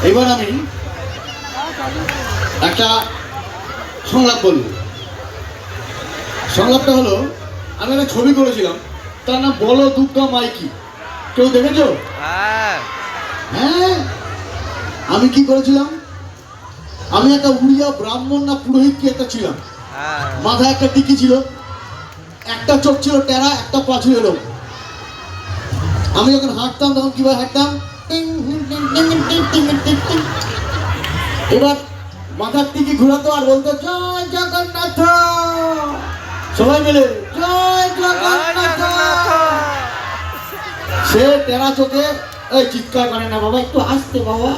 এবার আমি একটা সংলাপ বলব। সংলাপটা হলো, আমি একটা ছবি করেছিলাম, তার নাম বলো দুর্গা মাইকি। কেউ দেখেছো? হ্যাঁ, আমি কি করেছিলাম, আমি একটা উড়িয়া ব্রাহ্মণ না পুরোহিত কি একটা ছিলাম। মাথায় একটা টিকি ছিল, একটা চোখ ছিল টেরা, একটা পা ছিল এরকম। আমি যখন হাঁটতাম তখন কিভাবে হাঁটতাম, এবার মাথার টিকি ঘুরাতো আর বলতো জয় জগন্নাথ, সবাই মিলে জয় জগন্নাথ। সে টেরা চোখে এই চিৎকার করে না বাবা, একটু আসতে বাবা,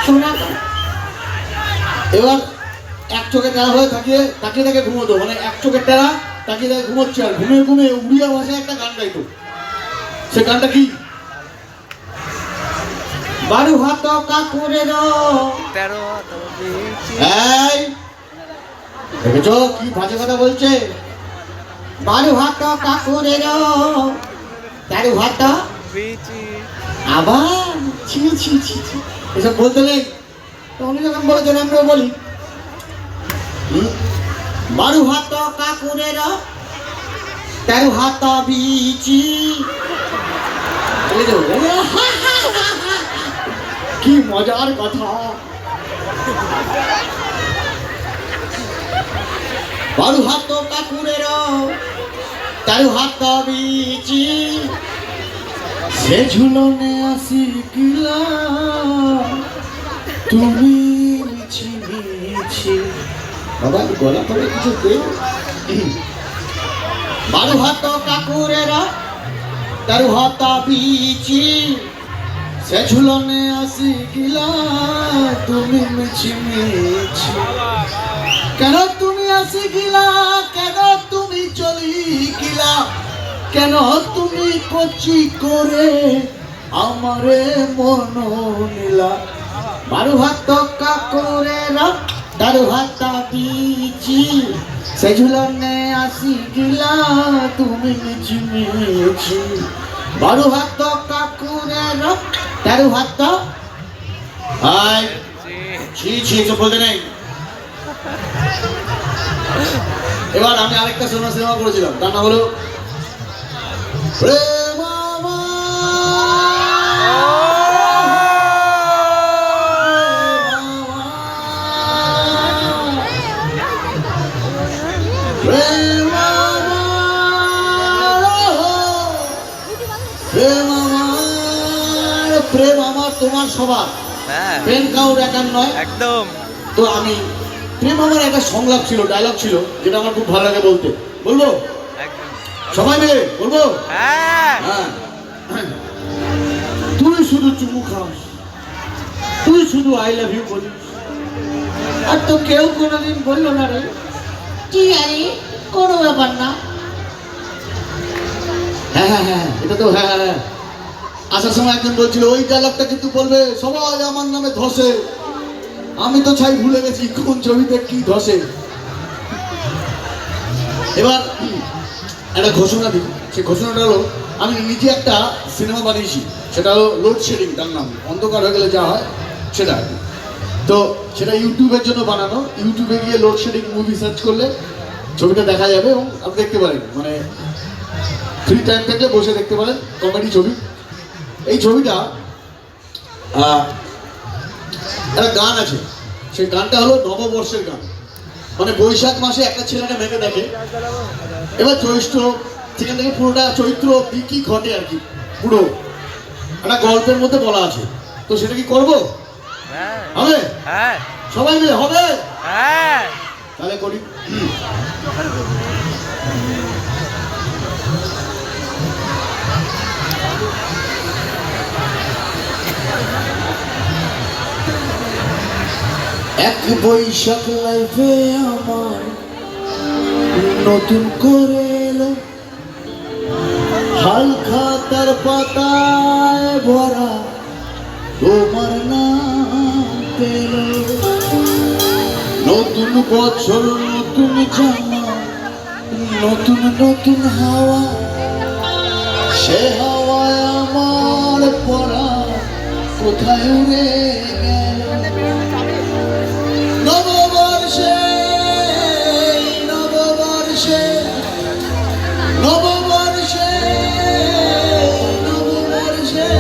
শোনা। এবার এক চোখে টেরা হয়ে তাকিয়ে তাকিয়ে তাকে ঘুমোতো, মানে এক চোখে টেরা তাকিয়ে তাকে ঘুমোচ্ছে, আর ঘুমিয়ে ঘুমিয়ে উড়িয়া ভাষায় একটা গান গাইতো। সে গানটা কি, বারো হাত কাকুরের, এই দেখেছো কি বাজে কথা বলছে, বারো হাত কাকুরের 13 হাত, আবার ছি ছি ছি ছি এসব বলতে নেই। উনি যখন বলেছেন আমরা বলি, 12 হাত কাকুরের 13 হাত বিচি। কি মজার কথা, 12 হাত কাকুরের 13 হাত বিচি, সে ঝুলনে আসি গিলা তুমি মিছি মিছি। বাবা গলা পড়ে কিছু দে। 12 হাত কাকুরের 13 হাত বিচি, সে ঝুলনে আসি গিলা তুমি মিছি মিছি। কেন তুমি আসি গিলা, কেন তুমি চলি গিলা, কেন তুমি কচি করে আমারে মন নিলা। 12 হাত কাকুরের 13 হাত বিচি, সে ঝুলনে আসি গিলা তুমি মিছি মিছি। 12 হাত কাকুরের 13 হাত, হাই ছি ছি এসব বলতে নেই। এবার আমি আরেকটা সিনেমা করেছিলাম, তার নাম হলো প্রেম আমার তোমার সবার, প্রেম কাউর একার নয় একদম। তো আমি প্রেম আমার একটা সংলাপ ছিল, ডায়লগ ছিল, যেটা আমার খুব ভালো লাগে বলতে, বলবো সবাই মিলে বলবো। হ্যাঁ, তুই শুধু চুমু খাস, তুই শুধু আই লাভ ইউ বলিস, আর তো কেউ কোনোদিন বললো না রে, কি আরে কোনো ব্যাপার না। হ্যাঁ হ্যাঁ হ্যাঁ এটা তো হ্যাঁ হ্যাঁ। আসার সময় একজন বলছিল ওই ডায়লগটা কিন্তু বলবে সবাই আমার নামে ধসে, আমি তো ছাই ভুলে গেছি কোন ছবিতে কি ধসে। এবার একটা ঘোষণা দিই, সেই ঘোষণাটা হলো আমি নিজে একটা সিনেমা বানিয়েছি, সেটা হলো লোডশেডিং, তার নাম অন্ধকার হয়ে গেলে যা হয় সেটা। তো সেটা ইউটিউবের জন্য বানানো, ইউটিউবে গিয়ে লোডশেডিং মুভি সার্চ করলে ছবিটা দেখা যাবে এবং আপনি দেখতে পারেন, মানে ফ্রি টাইম থাকলে বসে দেখতে পারেন, কমেডি ছবি। এই ছবিটা একটা গান আছে, সেই গানটা হলো নববর্ষের গান, মানে বৈশাখ মাসে একটা ছেলেটা মেয়েকে দেখে, এবার চৈত্র সেখান থেকে পুরোটা চৈত্র অব্দি কি ঘটে আর কি পুরো একটা গল্পের মধ্যে বলা আছে। তো সেটা কি করবো হবে? সবাই মিলে হবে, তাহলে করি। এক বৈশাখ লাইফে আমার নতুন করে এলো, হাল খাতার পাতায় ভরা তোমার নাম পেল। নতুন বছর নতুন জামা, নতুন নতুন হাওয়া, সে হাওয়ায় আমার পড়া কোথায় উড়ে গেল নববর্ষে নববর্ষে নববর্ষে নববর্ষে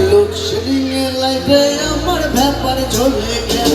লোডশেডিং এর লাইফে আমার ব্যাপার চলে গেল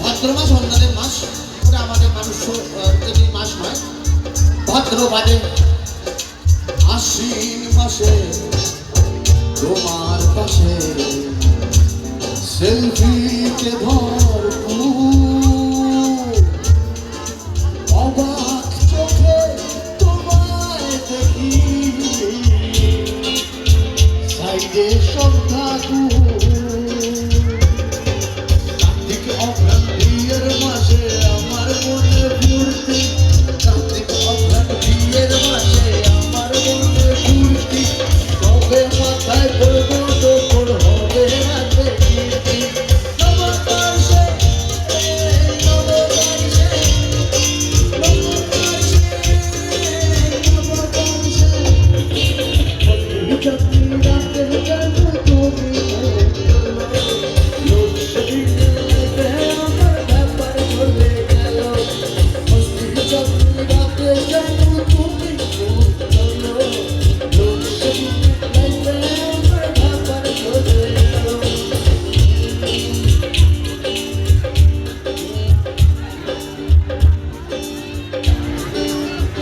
ভাদ্র মাস অন্যান্য মাস ওটা আমাদের মানুষ যদি মাস হয় ভাদ্র বাদে আশ্বিন মাসে তোমার পাশে সেলফিতে ভরপুর অবাক চোখে তোমায় দেখি সাইডে সব ঠাকুর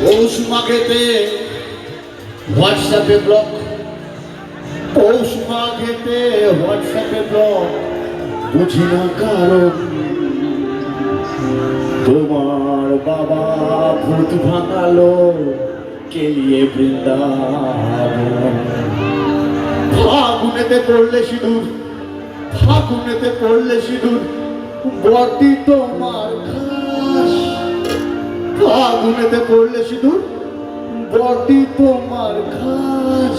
পৌষ মাঘেতে হোয়াটসঅ্যাপে ব্লক পৌষ মাঘেতে হোয়াটসঅ্যাপে ব্লক বুঝি না কারণ তোমার বাবা ভূত ভাঙালো কেলিয়ে বৃন্দাবন ফাগুনেতে পড়লে সিঁদুর ফাগুনেতে পড়লে সিঁদুর বর্তি তোমার খাস ফাগুনেতে পড়লে সিঁদুর বর্তি তোমার খাস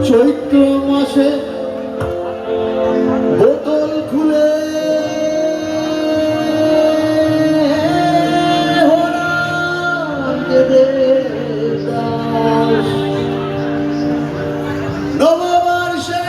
চৈত্র মাসে বোতল খুলে দেবে দাস নববর্ষে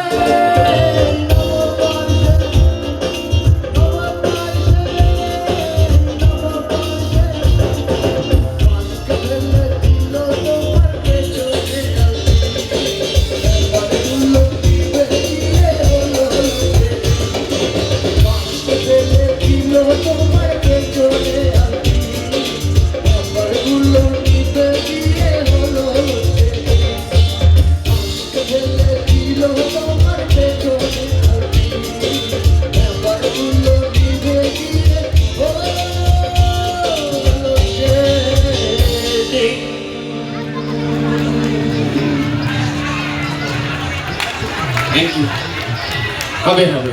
থ্যাংক ইউ। হবে হবে